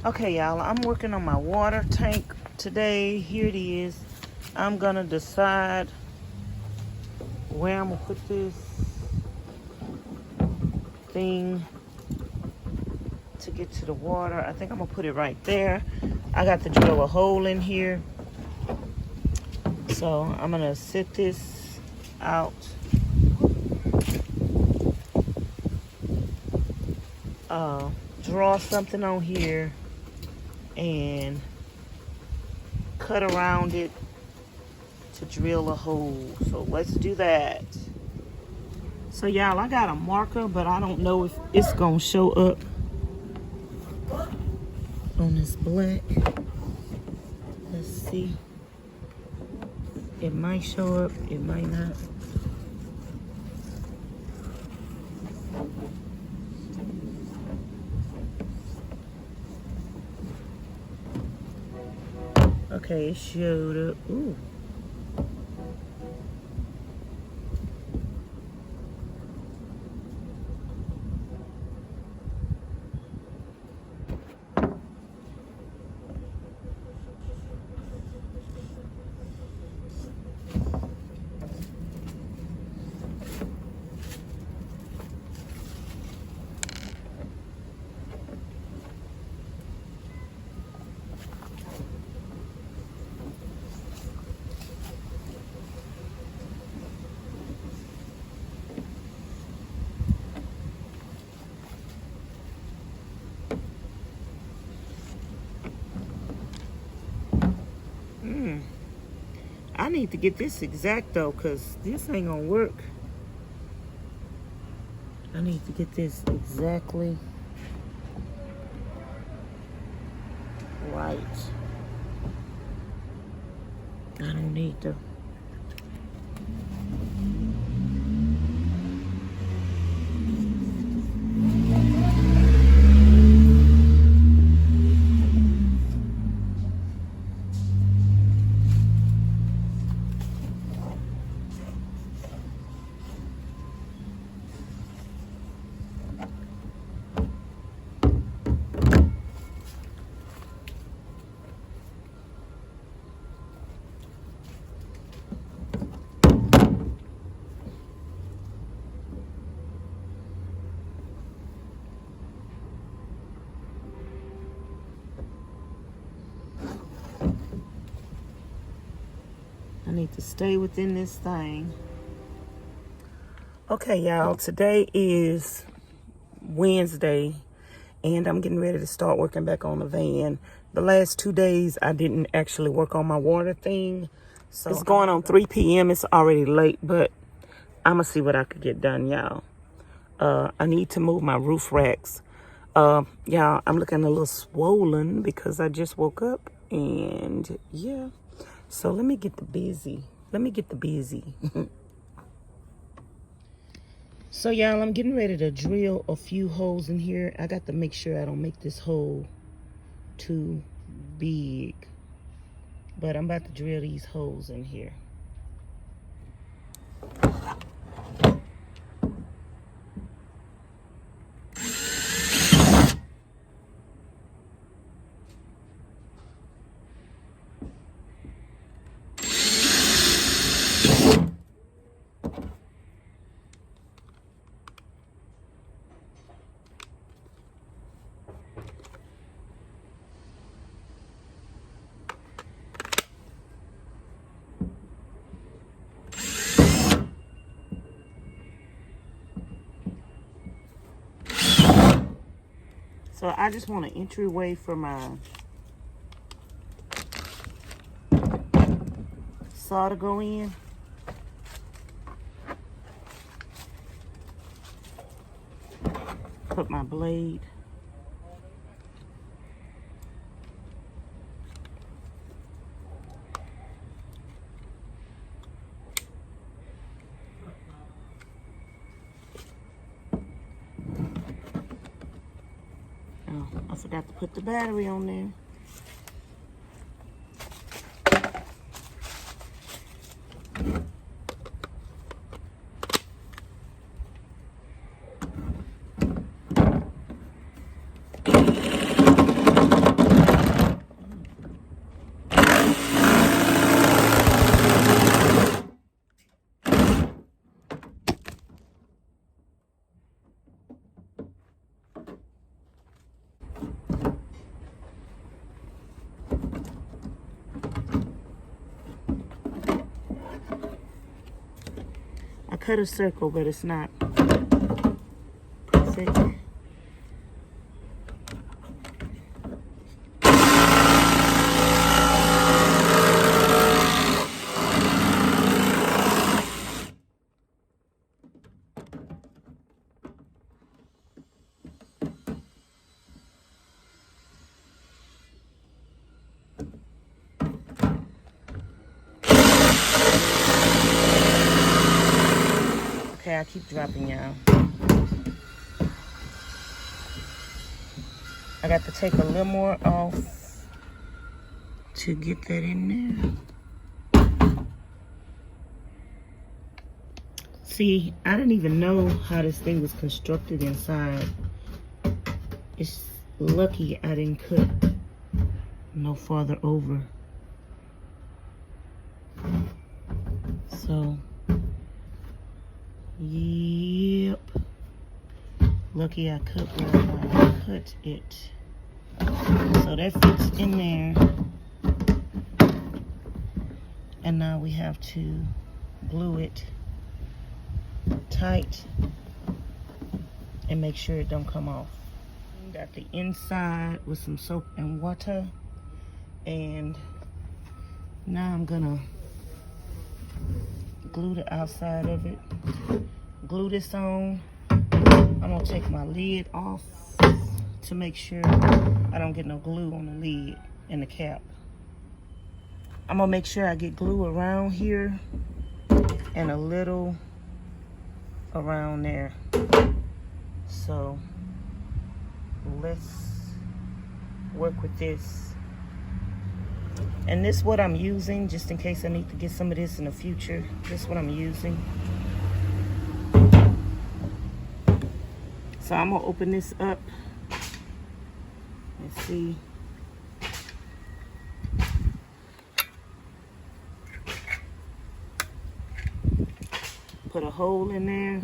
Okay, y'all, I'm working on my water tank today. Here it is. I'm gonna decide where I'm gonna put this thing to get to the water. I think I'm gonna put it right there. I got to drill a hole in here. So I'm gonna sit this out. Draw something on here and cut around it to drill a hole. So let's do that. So y'all, I got a marker, but I don't know if it's gonna show up on this black. Let's see. It might show up, it might not. Okay, it showed up. Ooh. I need to get this exact though, because this ain't gonna work. I need to get this exactly right. I don't need to. I need to stay within this thing. Okay, y'all, today is Wednesday, and I'm getting ready to start working back on the van. The last 2 days, I didn't actually work on my water thing. So it's going on 3 p.m. It's already late, but I'm going to see what I could get done, y'all. I need to move my roof racks. Y'all, I'm looking a little swollen because I just woke up, and yeah. So let me get the busy. So y'all, I'm getting ready to drill a few holes in here. I got to make sure I don't make this hole too big. But I'm about to drill these holes in here. So I just want an entryway for my saw to go in. Put my blade. Oh, I forgot to put the battery on there. cut a circle, but it's not perfect. Okay, I keep dropping y'all. I got to take a little more off to get that in there. See, I didn't even know how this thing was constructed inside. It's lucky I didn't cut no farther over. So, yep. Lucky I cut where I want to cut it. So that fits in there. And now we have to glue it tight and make sure it don't come off. Got the inside with some soap and water. And now I'm gonna glue the outside of it. Glue this on. I'm gonna take my lid off to make sure I don't get no glue on the lid and the cap. I'm gonna make sure I get glue around here and a little around there. So let's work with this. And this is what I'm using, just in case I need to get some of this in the future. This is what I'm using. So I'm gonna open this up. Let's see. Put a hole in there.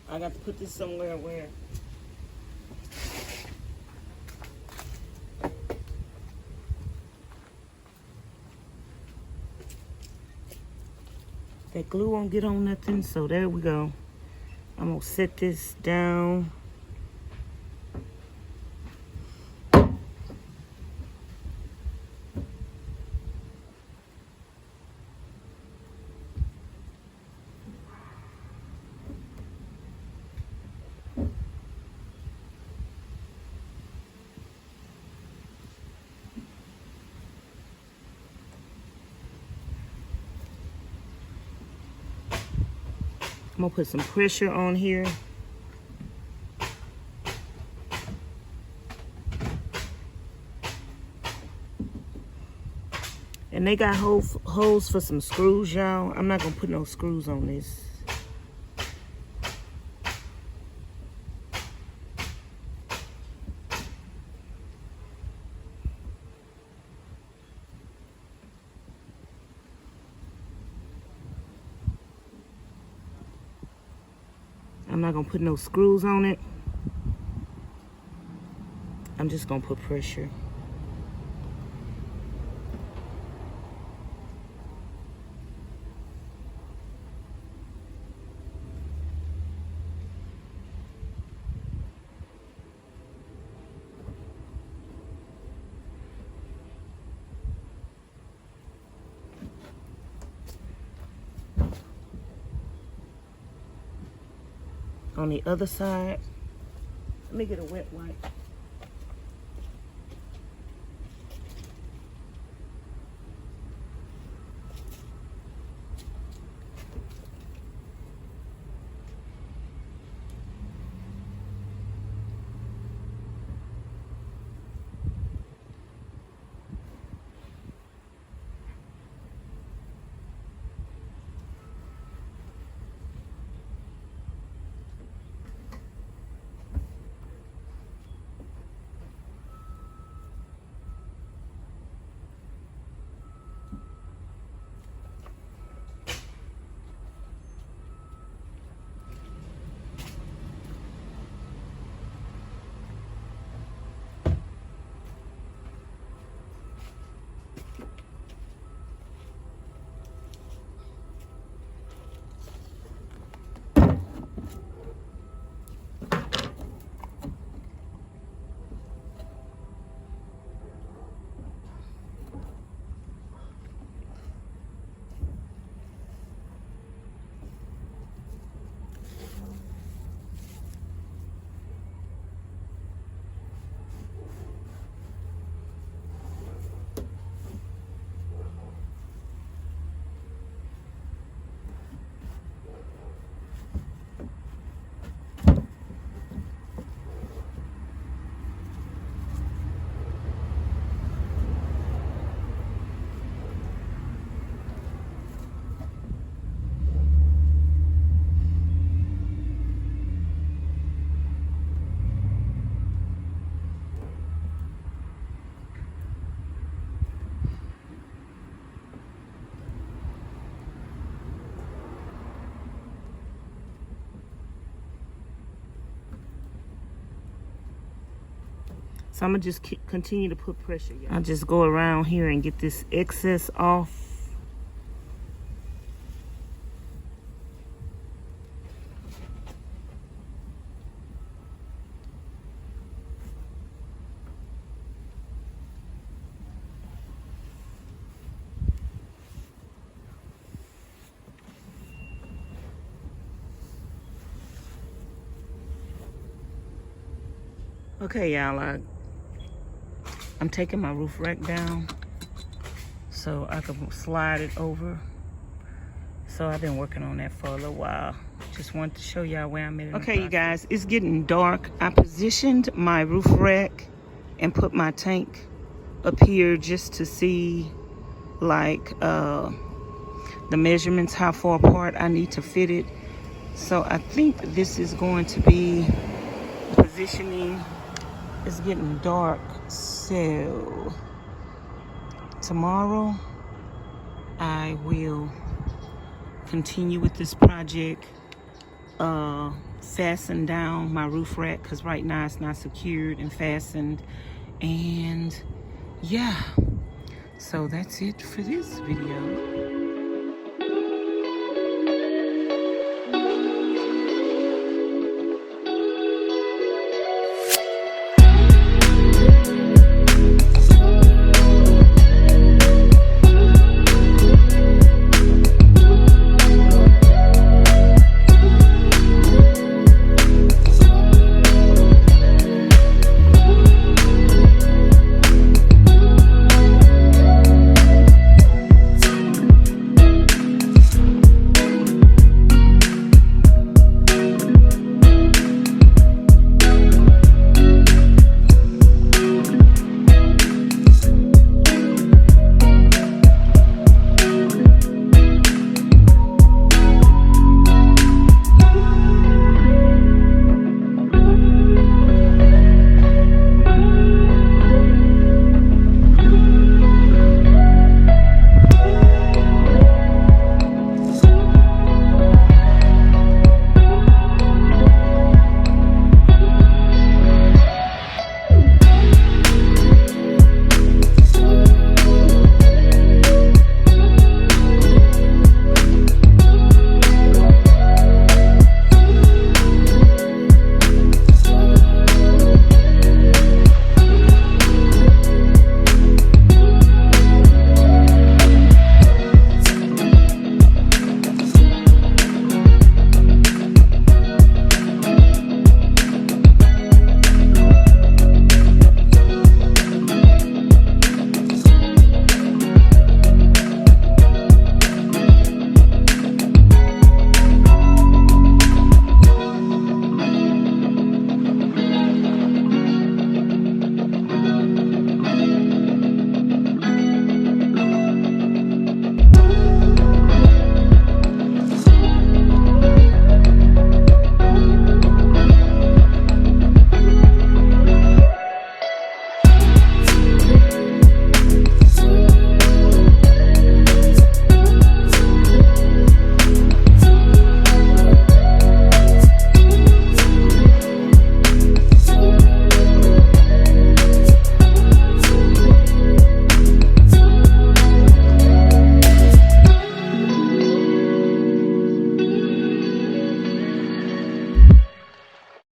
I got to put this somewhere where that glue won't get on nothing. So there we go. I'm gonna set this down. I'm gonna put some pressure on here. And they got holes for some screws, y'all. I'm not gonna put no screws on this. I'm not gonna put no screws on it. I'm just gonna put pressure. On the other side, let me get a wet wipe. So I'm gonna just continue to put pressure. I'll just go around here and get this excess off. Okay, y'all, I'm taking my roof rack down so I can slide it over. So I've been working on that for a little while. Just wanted to show y'all where I'm at. Okay, you guys, it's getting dark. I positioned my roof rack and put my tank up here just to see like the measurements, how far apart I need to fit it. So I think this is going to be positioning. It's getting dark, so tomorrow I will continue with this project, fasten down my roof rack because right now it's not secured and fastened. And yeah, so that's it for this video.